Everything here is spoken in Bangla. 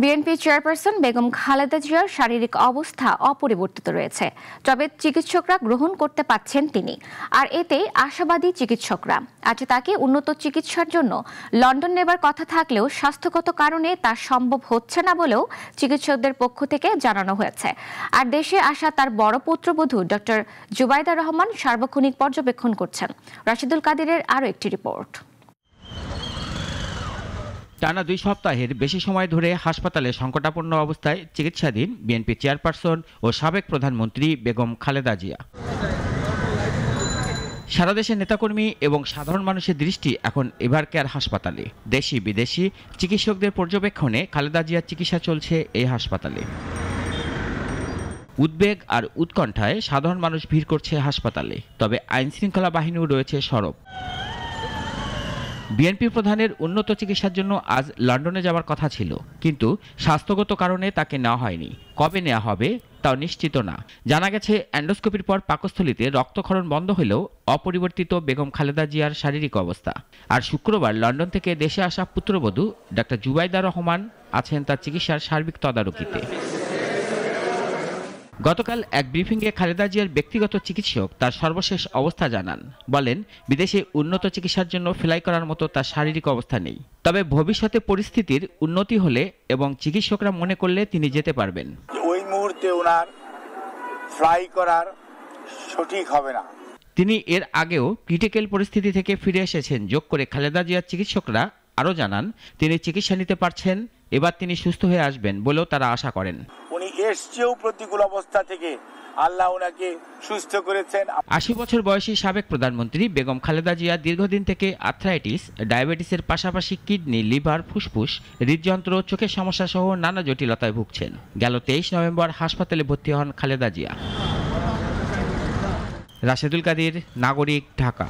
বিএনপি চেয়ারপারসন বেগম খালেদা জিয়ার শারীরিক অবস্থা অপরিবর্তিত রয়েছে, তবে চিকিৎসকরা গ্রহণ করতে পারছেন তিনি। আর এতে আশাবাদী চিকিৎসকরা। আজ তাকে উন্নত চিকিৎসার জন্য লন্ডন নেবার কথা থাকলেও স্বাস্থ্যগত কারণে তা সম্ভব হচ্ছে না বলেও চিকিৎসকদের পক্ষ থেকে জানানো হয়েছে। আর দেশে আসা তার বড় পুত্রবধূ ডক্টর জুবাইদা রহমান সার্বক্ষণিক পর্যবেক্ষণ করছেন। রাশিদুল কাদিরের আরও একটি রিপোর্ট। টানা 2 সপ্তাহের বেশি সময় ধরে হাসপাতালে সংকটাপন্ন অবস্থায় চিকিৎসাধীন বিএনপি চেয়ারপারসন ও সাবেক প্রধানমন্ত্রী বেগম খালেদা জিয়া। সারা দেশের নেতাকর্মী এবং সাধারণ মানুষের দৃষ্টি এখন এভারকেয়ার হাসপাতালে। দেশি বিদেশি চিকিৎসকদের পর্যবেক্ষণে খালেদা জিয়ার চিকিৎসা চলছে এই হাসপাতালে। উদ্বেগ আর উৎকণ্ঠায় সাধারণ মানুষ ভিড় করছে হাসপাতালে, তবে আইনশৃঙ্খলা বাহিনীও রয়েছে সরব। বিএনপি প্রধানের উন্নত চিকিৎসার জন্য আজ লন্ডনে যাওয়ার কথা ছিল, কিন্তু স্বাস্থ্যগত কারণে তাকে নেওয়া হয়নি। কবে নেওয়া হবে তাও নিশ্চিত না। জানা গেছে, অ্যান্ডোস্কোপির পর পাকস্থলীতে রক্তক্ষরণ বন্ধ হলেও অপরিবর্তিত বেগম খালেদা জিয়ার শারীরিক অবস্থা। আর শুক্রবার লন্ডন থেকে দেশে আসা পুত্রবধূ ডক্টর জুবাইদা রহমান আছেন তার চিকিৎসার সার্বিক তদারকিতে। গতকাল এক ব্রিফিংয়ে খালেদা জিয়ার ব্যক্তিগত চিকিৎসক তার সর্বশেষ অবস্থা জানান। বলেন, বিদেশে উন্নত চিকিৎসার জন্য ফ্লাই করার মতো তার শারীরিক অবস্থা নেই, তবে ভবিষ্যতে পরিস্থিতির উন্নতি হলে এবং চিকিৎসকরা মনে করলে তিনি যেতে পারবেন। ওই মুহূর্তে ওনার ফ্লাই করার সঠিক হবে না। তিনি এর আগেও ক্রিটিক্যাল পরিস্থিতি থেকে ফিরে এসেছেন যোগ করে খালেদা জিয়ার চিকিৎসকরা আরও জানান, তিনি চিকিৎসা নিতে পারছেন। এবার তিনি সুস্থ হয়ে আসবেন বলেও তারা আশা করেন। উনি এসছেও প্রতিকূল অবস্থা থেকে, আল্লাহ ওনাকে সুস্থ করেছেন। 80 বছর বয়সী সাবেক প্রধানমন্ত্রী বেগম খালেদা জিয়া দীর্ঘদিন থেকে আর্থ্রাইটিস, ডায়াবেটিসের পাশাপাশি কিডনি, লিভার, ফুসফুস, হৃদযন্ত্র, চোখের সমস্যা সহ নানা জটিলতায় ভুগছেন। গেল 23 নভেম্বর হাসপাতালে ভর্তি হন খালেদা জিয়া। রাশেদুল কাদির, নাগরিক, ঢাকা।